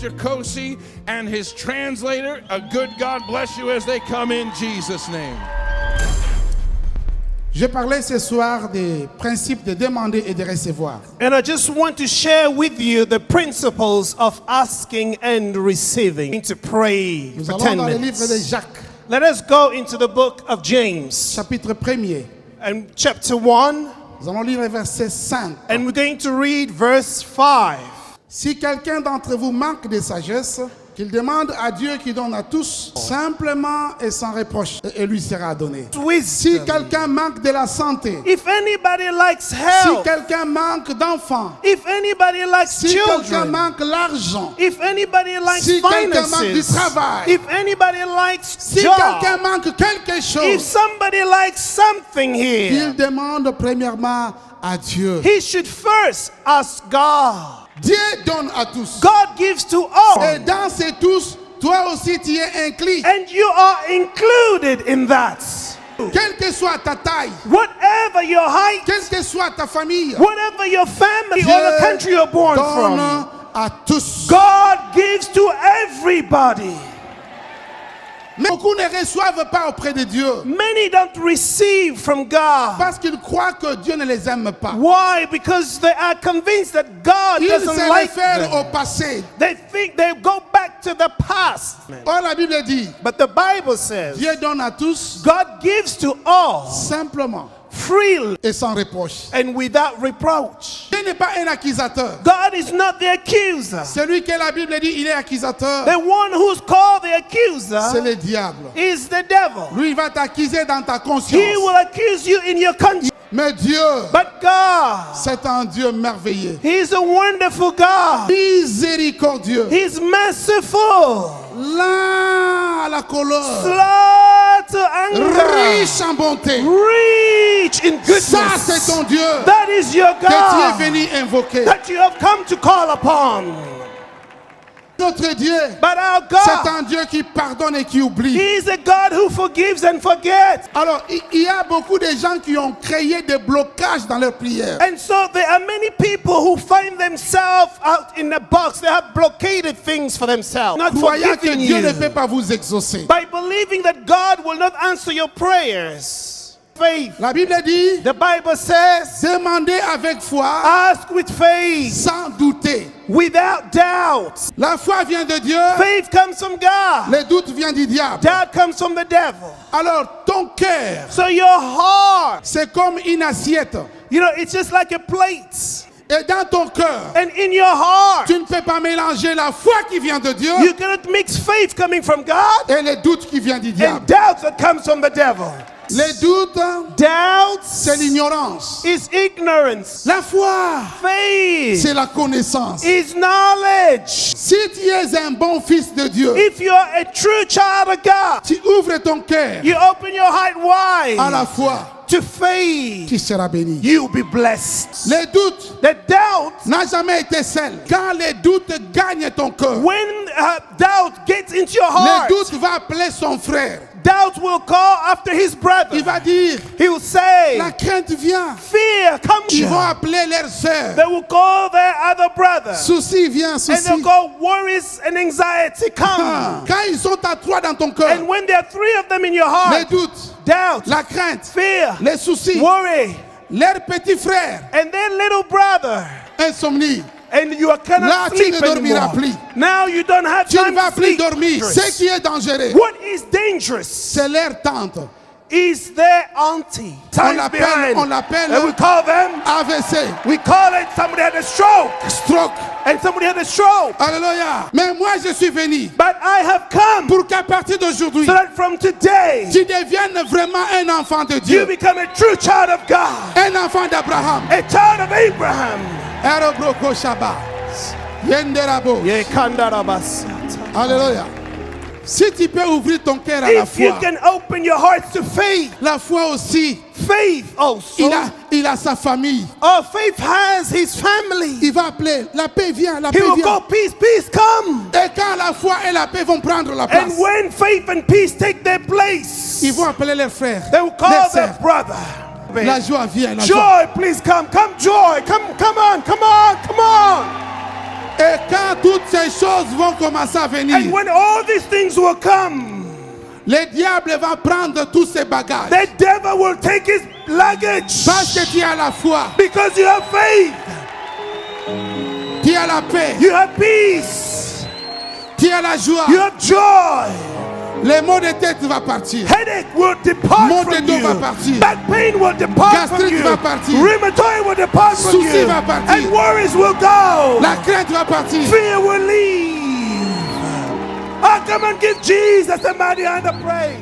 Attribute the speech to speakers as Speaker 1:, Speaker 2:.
Speaker 1: Pastor Kosi and his translator. A good God bless you as they come in Jesus' name.
Speaker 2: Je parlais ce soir des principes de demander et de recevoir.
Speaker 3: And I just want to share with you the principles of asking and receiving. To pray
Speaker 2: Nous
Speaker 3: for
Speaker 2: allons
Speaker 3: 10
Speaker 2: dans le livre de
Speaker 3: minutes.
Speaker 2: Jacques,
Speaker 3: Let us go into the book of James
Speaker 2: chapitre 1er.
Speaker 3: and chapter 1,
Speaker 2: Nous allons lire verset 5.
Speaker 3: and we're going to read verse 5.
Speaker 2: Si quelqu'un d'entre vous manque de sagesse, qu'il demande à Dieu qui donne à tous, simplement et sans reproche, et lui sera donné. Si
Speaker 3: Wisdom.
Speaker 2: quelqu'un manque de la santé,
Speaker 3: If anybody likes
Speaker 2: si
Speaker 3: health,
Speaker 2: quelqu'un manque d'enfants,
Speaker 3: if anybody likes
Speaker 2: si quelqu'un
Speaker 3: children,
Speaker 2: manque l'argent,
Speaker 3: if anybody likes
Speaker 2: si quelqu'un manque du
Speaker 3: finances,
Speaker 2: travail,
Speaker 3: if anybody likes
Speaker 2: si
Speaker 3: job,
Speaker 2: quelqu'un manque quelque
Speaker 3: if
Speaker 2: chose,
Speaker 3: somebody likes something here,
Speaker 2: il demande premièrement à Dieu.
Speaker 3: he should first ask God.
Speaker 2: Dieu donne à tous.
Speaker 3: God gives to all,
Speaker 2: Et dans ces tous, toi aussi tu es inclus.
Speaker 3: and you are included in that.
Speaker 2: Quelle que soit ta taille,
Speaker 3: Whatever your height,
Speaker 2: quelle que soit ta famille,
Speaker 3: whatever your family
Speaker 2: Dieu
Speaker 3: or the country you're born
Speaker 2: donne
Speaker 3: from,
Speaker 2: à tous.
Speaker 3: God gives to everybody.
Speaker 2: Mais beaucoup ne reçoivent pas auprès de Dieu
Speaker 3: Many don't receive from God.
Speaker 2: parce qu'ils croient que Dieu ne les aime pas.
Speaker 3: Why? Because they are convinced that God
Speaker 2: Ils
Speaker 3: doesn't
Speaker 2: se
Speaker 3: like
Speaker 2: réfèrent
Speaker 3: them.
Speaker 2: au passé.
Speaker 3: They think they go back to the past.
Speaker 2: Or la Bible dit,
Speaker 3: But the Bible says
Speaker 2: Dieu donne à tous
Speaker 3: God gives to all
Speaker 2: simplement
Speaker 3: freely
Speaker 2: et sans reproche.
Speaker 3: and without reproach.
Speaker 2: Dieu n'est pas un accusateur.
Speaker 3: God is not the accuser.
Speaker 2: Celui que la Bible dit, il est accusateur,
Speaker 3: The one who's called the
Speaker 2: c'est
Speaker 3: accuser
Speaker 2: le diable.
Speaker 3: is the devil.
Speaker 2: Lui, il va t'accuser dans ta
Speaker 3: He
Speaker 2: conscience.
Speaker 3: will accuse you in your conscience.
Speaker 2: Mais Dieu,
Speaker 3: But God,
Speaker 2: c'est un Dieu merveilleux,
Speaker 3: He's a wonderful God.
Speaker 2: miséricordieux,
Speaker 3: He's merciful,
Speaker 2: lent à la colère,
Speaker 3: slow to anger,
Speaker 2: riche en bonté.
Speaker 3: rich in
Speaker 2: Ça, c'est
Speaker 3: goodness.
Speaker 2: ton Dieu
Speaker 3: That is your
Speaker 2: que tu es
Speaker 3: God
Speaker 2: venu invoquer.
Speaker 3: that you have come to call upon.
Speaker 2: Notre Dieu,
Speaker 3: But our
Speaker 2: c'est
Speaker 3: God,
Speaker 2: un Dieu qui pardonne et qui oublie.
Speaker 3: He is a God who forgives and forgets.
Speaker 2: Alors, il y a beaucoup de gens qui ont créé des blocages dans leur prière.
Speaker 3: And so there are many people who find themselves out in a box. They have blockaded things for themselves, not
Speaker 2: Croyant que
Speaker 3: forgiving
Speaker 2: Dieu ne
Speaker 3: you,
Speaker 2: peut pas vous exaucer.
Speaker 3: by believing that God will not answer your prayers. Faith.
Speaker 2: La Bible dit,
Speaker 3: The Bible says,
Speaker 2: demandez avec foi,
Speaker 3: ask with faith,
Speaker 2: sans douter.
Speaker 3: without doubt.
Speaker 2: La foi vient de Dieu,
Speaker 3: Faith comes from God.
Speaker 2: le doute vient du diable.
Speaker 3: Doubt comes from the devil.
Speaker 2: Alors, ton cœur,
Speaker 3: So your heart,
Speaker 2: c'est comme une assiette.
Speaker 3: you know, it's just like a plate.
Speaker 2: Et dans ton cœur,
Speaker 3: And in your heart,
Speaker 2: tu ne peux pas mélanger la foi qui vient de Dieu
Speaker 3: you cannot mix faith coming from God
Speaker 2: et le doute qui vient du diable.
Speaker 3: and doubt that comes from the devil.
Speaker 2: Le doute,
Speaker 3: Doubt
Speaker 2: c'est l'ignorance.
Speaker 3: is ignorance.
Speaker 2: La foi,
Speaker 3: Faith
Speaker 2: c'est la connaissance.
Speaker 3: is knowledge.
Speaker 2: Si tu es un bon fils de Dieu,
Speaker 3: If you are a true child of God,
Speaker 2: tu ouvres ton cœur
Speaker 3: you open your heart
Speaker 2: à la
Speaker 3: wide
Speaker 2: foi,
Speaker 3: to faith,
Speaker 2: tu seras béni.
Speaker 3: you'll be blessed.
Speaker 2: Le doute
Speaker 3: The doubt,
Speaker 2: n'a jamais été seul. Quand le doute gagne ton cœur,
Speaker 3: when doubt gets into your
Speaker 2: le
Speaker 3: heart,
Speaker 2: doute va appeler son frère.
Speaker 3: doubt will call after his
Speaker 2: Il
Speaker 3: brother.
Speaker 2: va dire,
Speaker 3: He will say,
Speaker 2: la crainte vient.
Speaker 3: fear comes.
Speaker 2: Ils vont appeler leur sœur.
Speaker 3: They will call their other brother.
Speaker 2: Souci vient,
Speaker 3: And
Speaker 2: souci.
Speaker 3: they'll call worries and anxiety
Speaker 2: Ah,
Speaker 3: come.
Speaker 2: quand ils sont à trois dans ton cœur,
Speaker 3: And when there are three of them in your
Speaker 2: le
Speaker 3: heart,
Speaker 2: doute,
Speaker 3: doubt,
Speaker 2: la crainte,
Speaker 3: fear,
Speaker 2: les soucis,
Speaker 3: worry,
Speaker 2: leur petit frère,
Speaker 3: and then little brother,
Speaker 2: insomnie,
Speaker 3: and you
Speaker 2: là
Speaker 3: cannot
Speaker 2: tu
Speaker 3: sleep
Speaker 2: ne dormiras
Speaker 3: anymore.
Speaker 2: plus.
Speaker 3: Now you don't have
Speaker 2: Tu ne
Speaker 3: time
Speaker 2: vas
Speaker 3: to
Speaker 2: plus
Speaker 3: sleep.
Speaker 2: dormir. Ce qui est dangereux,
Speaker 3: What is dangerous
Speaker 2: c'est leur tante.
Speaker 3: is their auntie. Times behind.
Speaker 2: On l'appelle
Speaker 3: And we call them,
Speaker 2: AVC,
Speaker 3: we call it somebody had a stroke.
Speaker 2: stroke.
Speaker 3: And somebody had a stroke.
Speaker 2: Alléluia. Mais moi je suis venu
Speaker 3: But I have come
Speaker 2: pour qu'à partir d'aujourd'hui,
Speaker 3: so that from today,
Speaker 2: tu deviennes vraiment un enfant de
Speaker 3: you
Speaker 2: Dieu.
Speaker 3: become a true child of God,
Speaker 2: Un enfant d'Abraham.
Speaker 3: a child of Abraham.
Speaker 2: Aerobroko Shaba. Yenderabo. Alléluia. Si tu peux ouvrir ton cœur à la
Speaker 3: If you
Speaker 2: foi,
Speaker 3: can open your hearts to faith,
Speaker 2: la foi aussi,
Speaker 3: faith also.
Speaker 2: il a sa famille.
Speaker 3: Oh, faith has his family.
Speaker 2: Il va appeler, la paix vient, la
Speaker 3: He
Speaker 2: paix
Speaker 3: will
Speaker 2: vient.
Speaker 3: go, peace, peace, come.
Speaker 2: Et quand la foi et la paix vont prendre la place,
Speaker 3: And when faith and peace take their place,
Speaker 2: ils vont appeler leurs frères,
Speaker 3: they will call
Speaker 2: leurs
Speaker 3: their
Speaker 2: sœurs.
Speaker 3: brother.
Speaker 2: La joie vient, la joie.
Speaker 3: Joy, please come. Come, joy. Come on, come on, come on.
Speaker 2: Et quand toutes ces choses vont commencer à venir,
Speaker 3: And when all these things will come,
Speaker 2: le diable va prendre tous ses bagages.
Speaker 3: the devil will take his luggage.
Speaker 2: Parce que tu as la foi,
Speaker 3: Because you have faith,
Speaker 2: tu as la paix,
Speaker 3: you have peace,
Speaker 2: tu as la joie.
Speaker 3: you have joy.
Speaker 2: Les maux de tête vont partir.
Speaker 3: Headache will depart
Speaker 2: Mal de
Speaker 3: from
Speaker 2: dos
Speaker 3: you.
Speaker 2: va partir.
Speaker 3: Back pain will depart from
Speaker 2: Gastrique
Speaker 3: you.
Speaker 2: va partir.
Speaker 3: Rheumatoid will depart from
Speaker 2: Souci
Speaker 3: you.
Speaker 2: va partir.
Speaker 3: And worries will go.
Speaker 2: La crainte va partir.
Speaker 3: Fear will leave. Oh, come and give Jesus a mighty hand of praise.